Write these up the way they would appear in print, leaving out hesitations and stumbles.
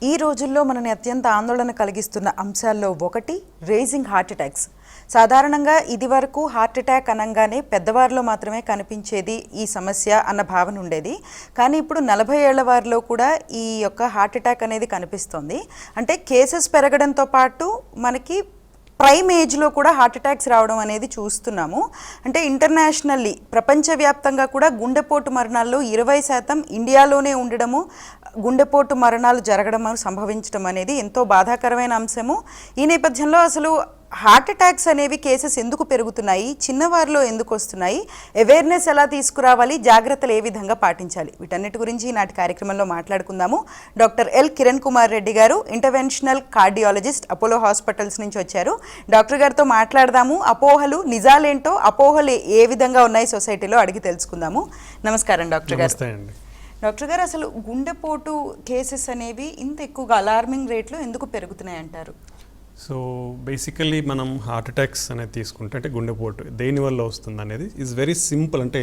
ఈ రోజుల్లో మనని అత్యంత ఆందోళన కలిగిస్తున్న అంశాల్లో ఒకటి రేజింగ్ హార్ట్ అటాక్స్. సాధారణంగా ఇది వరకు హార్ట్ అటాక్ అనగానే పెద్దవారిలో మాత్రమే కనిపించేది ఈ సమస్య అన్న భావన ఉండేది. కానీ ఇప్పుడు 40 ఏళ్ల వారిలో కూడా ఈ యొక్క హార్ట్ అటాక్ అనేది కనిపిస్తోంది. అంటే కేసెస్ పెరగడంతో పాటు మనకి ప్రైమ్ ఏజ్లో కూడా హార్ట్ అటాక్స్ రావడం అనేది చూస్తున్నాము. అంటే ఇంటర్నేషనల్లీ ప్రపంచవ్యాప్తంగా కూడా గుండెపోటు మరణాల్లో 20% ఇండియాలోనే ఉండడము, గుండెపోటు మరణాలు జరగడం సంభవించడం అనేది ఎంతో బాధాకరమైన అంశము. ఈ నేపథ్యంలో అసలు హార్ట్ అటాక్స్ అనేవి కేసెస్ ఎందుకు పెరుగుతున్నాయి, చిన్నవారిలో ఎందుకు వస్తున్నాయి, అవేర్నెస్ ఎలా తీసుకురావాలి, జాగ్రత్తలు ఏ విధంగా పాటించాలి, వీటన్నిటి గురించి ఈనాటి కార్యక్రమంలో మాట్లాడుకుందాము. డాక్టర్ ఎల్ కిరణ్ కుమార్ రెడ్డి గారు ఇంటర్వెన్షనల్ కార్డియాలజిస్ట్, అపోలో హాస్పిటల్స్ నుంచి వచ్చారు. డాక్టర్ గారితో మాట్లాడదాము. అపోహలు నిజాలేంటో, అపోహలు ఏ విధంగా ఉన్నాయి సొసైటీలో అడిగి తెలుసుకుందాము. నమస్కారం డాక్టర్ గారు. డాక్టర్ గారు, అసలు గుండెపోటు కేసెస్ అనేవి ఇంత ఎక్కువగా అలార్మింగ్ రేట్లో ఎందుకు పెరుగుతున్నాయి అంటారు? సో బేసికల్లీ మనం హార్ట్ అటాక్స్ అనేది తీసుకుంటే, అంటే గుండెపోటు దేనివల్ల వస్తుంది అనేది ఈజ్ వెరీ సింపుల్. అంటే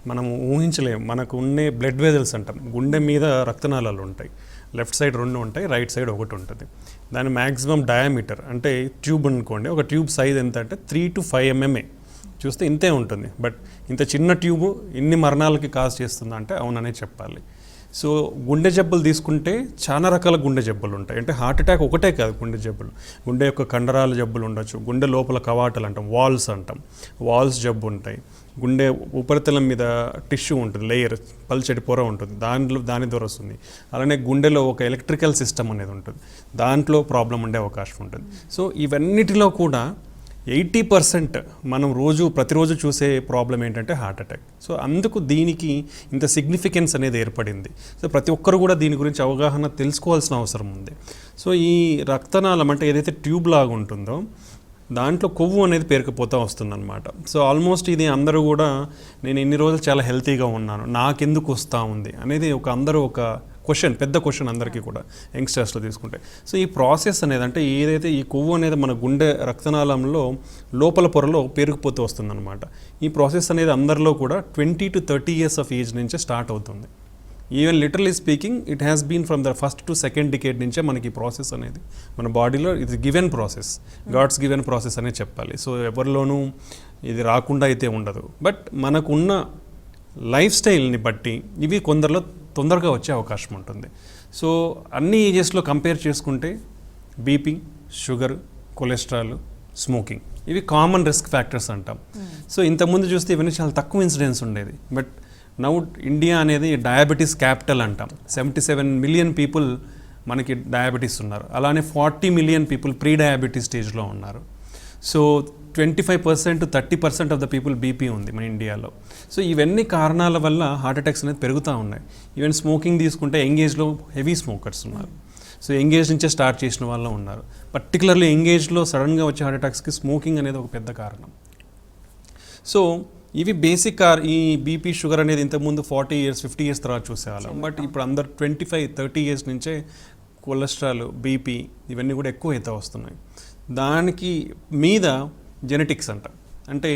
మనం ఊహించలేము. మనకు ఉండే బ్లడ్ వెజల్స్ అంటాం, గుండె మీద రక్తనాళాలు ఉంటాయి. లెఫ్ట్ సైడ్ 2 ఉంటాయి, రైట్ సైడ్ 1 ఉంటుంది. దాని మ్యాక్సిమం డయామీటర్ అంటే ట్యూబ్ అనుకోండి, ఒక ట్యూబ్ సైజ్ ఎంత అంటే 3 to 5 mm చూస్తే ఇంతే ఉంటుంది. బట్ ఇంత చిన్న ట్యూబ్ ఇన్ని మరణాలకి కాజ్ చేస్తుందా అంటే అవుననే చెప్పాలి. సో గుండె జబ్బులు తీసుకుంటే చాలా రకాల గుండె జబ్బులు ఉంటాయి. అంటే హార్ట్ అటాక్ ఒకటే కాదు, గుండె జబ్బులు, గుండె యొక్క కండరాల జబ్బులు ఉండొచ్చు, గుండె లోపల కవాటలు అంటాం, వాల్స్ జబ్బు ఉంటాయి, గుండె ఉపరితలం మీద టిష్యూ ఉంటుంది, లేయర్, పల్చటి పొర ఉంటుంది, దాని ద్వారా వస్తుంది. అలానే గుండెలో ఒక ఎలక్ట్రికల్ సిస్టమ్ అనేది ఉంటుంది, దాంట్లో ప్రాబ్లం ఉండే అవకాశం ఉంటుంది. సో ఇవన్నిటిలో కూడా 80% మనం ప్రతిరోజు చూసే ప్రాబ్లం ఏంటంటే హార్ట్ అటాక్. సో అందుకు దీనికి ఇంత సిగ్నిఫికెన్స్ అనేది ఏర్పడింది. సో ప్రతి ఒక్కరు కూడా దీని గురించి అవగాహన తెలుసుకోవాల్సిన అవసరం ఉంది. సో ఈ రక్తనాళం అంటే ఏదైతే ట్యూబ్ లాగా ఉంటుందో దాంట్లో కొవ్వు అనేది పేరుకుపోతూ వస్తుందన్నమాట. సో ఆల్మోస్ట్ ఇది అందరూ కూడా నేను ఇన్ని రోజులు చాలా హెల్తీగా ఉన్నాను, నాకెందుకు వస్తూ ఉంది అనేది ఒక పెద్ద క్వశ్చన్ అందరికీ కూడా యంగ్స్టర్స్లో తీసుకుంటే. సో ఈ ప్రాసెస్ అనేది, అంటే ఏదైతే ఈ కొవ్వు అనేది మన గుండె రక్తనాళంలో లోపల పొరలో పేరుకుపోతూ వస్తుందన్నమాట. ఈ ప్రాసెస్ అనేది అందరిలో కూడా 20 to 30 years ఆఫ్ ఏజ్ నుంచే స్టార్ట్ అవుతుంది. Even literally speaking it has been from the first to second decade నుంచే మనకి ఈ ప్రాసెస్ అనేది మన బాడీలో ఇది given process, God's given process అనే చెప్పాలి. సో ఎవరిలోనూ ఇది రాకుండా అయితే ఉండదు. బట్ మనకున్న లైఫ్ స్టైల్ని బట్టి ఇవి కొందరిలో తొందరగా వచ్చే అవకాశం ఉంటుంది. సో అన్ని ఏజెస్లో కంపేర్ చేసుకుంటే బీపీ, షుగర్, కొలెస్ట్రాల్, స్మోకింగ్ ఇవి కామన్ రిస్క్ ఫ్యాక్టర్స్ అంటాం. సో ఇంతకుముందు చూస్తే ఇవన్నీ చాలా తక్కువ ఇన్సిడెన్స్ ఉండేది. బట్ నౌ ఇండియా అనేది డయాబెటీస్ క్యాపిటల్ అంటాం. 77 million పీపుల్ మనకి డయాబెటీస్ ఉన్నారు. అలానే 40 million పీపుల్ ప్రీ డయాబెటీస్ స్టేజ్లో ఉన్నారు. So 25% to 30% of the people BP ఉంది మన ఇండియాలో. సో ఇవన్నీ కారణాల వల్ల హార్ట్ అటాక్స్ అనేది పెరుగుతూ ఉన్నాయి. ఈవెన్ స్మోకింగ్ తీసుకుంటే యంగేజ్లో హెవీ స్మోకర్స్ ఉన్నారు. సో యంగేజ్ నుంచే స్టార్ట్ చేసిన వాళ్ళు ఉన్నారు. పర్టికులర్లీ యంగేజ్లో సడన్గా వచ్చే హార్ట్ అటాక్స్కి స్మోకింగ్ అనేది ఒక పెద్ద కారణం. సో ఇవి బేసిక్ ఈ బీపీ, షుగర్ అనేది ఇంతకుముందు 40 years 50 years తర్వాత చూసేవాళ్ళం. బట్ ఇప్పుడు అందరు 25-30 years నుంచే కొలెస్ట్రాల్, బీపీ ఇవన్నీ కూడా ఎక్కువ అయితే వస్తున్నాయి. దానికి మీద జెనెటిక్స్ అంటే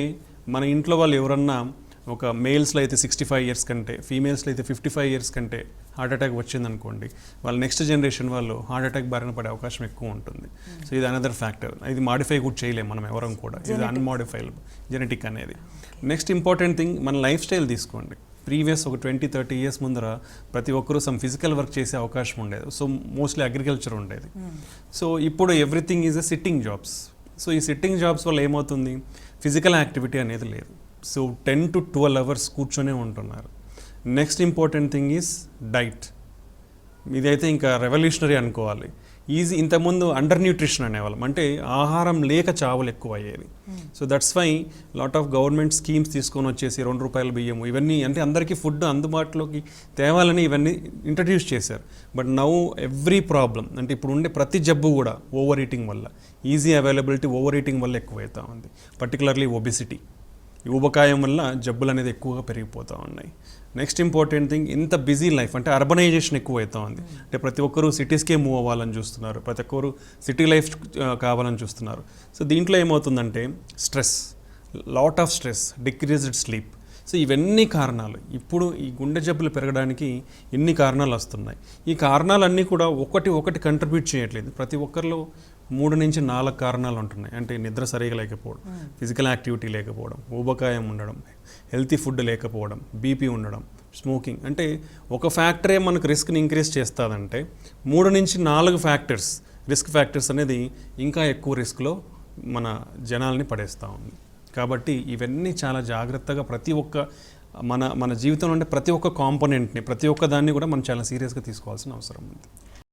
మన ఇంట్లో వాళ్ళు ఎవరన్నా ఒక మేల్స్లో అయితే 65 years కంటే, ఫీమేల్స్లో అయితే 55 years కంటే హార్ట్ అటాక్ వచ్చిందనుకోండి, వాళ్ళ నెక్స్ట్ జనరేషన్ వాళ్ళు హార్ట్ అటాక్ బారిన పడే అవకాశం ఎక్కువ ఉంటుంది. సో ఇది అనదర్ ఫ్యాక్టర్. ఇది మాడిఫై కూడా చేయలేము మనం ఎవరం కూడా, ఇది అన్మాడిఫైడ్ జెనెటిక్ అనేది. నెక్స్ట్ ఇంపార్టెంట్ థింగ్, మన లైఫ్ స్టైల్ తీసుకోండి. ప్రీవియస్ ఒక 20-30 years ముందర ప్రతి ఒక్కరూ సమ్ ఫిజికల్ వర్క్ చేసే అవకాశం ఉండేది. సో మోస్ట్లీ అగ్రికల్చర్ ఉండేది. సో ఇప్పుడు everything is a sitting jobs. So ఈ సిట్టింగ్ జాబ్స్ వల్ల ఏమవుతుంది, ఫిజికల్ యాక్టివిటీ అనేది లేదు. సో 10 to 12 hours కూర్చొనే ఉంటున్నారు. Next important thing is diet. ఇదైతే ఇంకా రెవల్యూషనరీ అనుకోవాలి. ఇంతకుముందు అండర్ న్యూట్రిషన్ అనేవాళ్ళం, అంటే ఆహారం లేక చావులు ఎక్కువ అయ్యేవి. So that's why lot of government schemes తీసుకొని వచ్చేసి 2 రూపాయల బియ్యము ఇవన్నీ, అంటే అందరికీ ఫుడ్ అందుబాటులోకి తేవాలని ఇవన్నీ ఇంట్రడ్యూస్ చేశారు. బట్ నౌ ఎవ్రీ ప్రాబ్లం, అంటే ఇప్పుడు ఉండే ప్రతి జబ్బు కూడా ఓవర్ ఈటింగ్ వల్ల, ఈజీ అవైలబిలిటీ ఓవర్ ఈటింగ్ వల్ల ఎక్కువవుతూ ఉంది. పర్టికులర్లీ ఒబిసిటీ, ఈ ఊబకాయం వల్ల జబ్బులు అనేది ఎక్కువగా పెరిగిపోతూ ఉన్నాయి. నెక్స్ట్ ఇంపార్టెంట్ థింగ్, ఇంత బిజీ లైఫ్, అంటే అర్బనైజేషన్ ఎక్కువ అవుతా ఉంది. అంటే ప్రతి ఒక్కరూ సిటీస్కే మూవ్ అవ్వాలని చూస్తున్నారు, ప్రతి ఒక్కరు సిటీ లైఫ్ కావాలని చూస్తున్నారు. సో దీంట్లో ఏమవుతుందంటే stress, lot of stress, decreased sleep. So ఇవన్నీ కారణాలు ఇప్పుడు ఈ గుండె జబ్బులు పెరగడానికి ఎన్ని కారణాలు వస్తున్నాయి. ఈ కారణాలన్నీ కూడా ఒకటి కంట్రిబ్యూట్ చేయట్లేదు. ప్రతి ఒక్కరిలో 3 నుంచి 4 కారణాలు ఉంటున్నాయి. అంటే నిద్ర సరిగా లేకపోవడం, ఫిజికల్ యాక్టివిటీ లేకపోవడం, ఊబకాయం ఉండడం, హెల్తీ ఫుడ్ లేకపోవడం, బీపీ ఉండడం, స్మోకింగ్. అంటే ఒక ఫ్యాక్టరే మనకు రిస్క్ని ఇంక్రీజ్ చేస్తుందంటే 3 నుంచి 4 ఫ్యాక్టర్స్, రిస్క్ ఫ్యాక్టర్స్ అనేది ఇంకా ఎక్కువ రిస్క్లో మన జనాల్ని పడేస్తూ ఉంది. కాబట్టి ఇవన్నీ చాలా జాగ్రత్తగా ప్రతి ఒక్క మన జీవితంలో ఉండే ప్రతి ఒక్క కాంపోనెంట్ని, ప్రతి ఒక్క దాన్ని కూడా మనం చాలా సీరియస్గా తీసుకోవాల్సిన అవసరం ఉంది.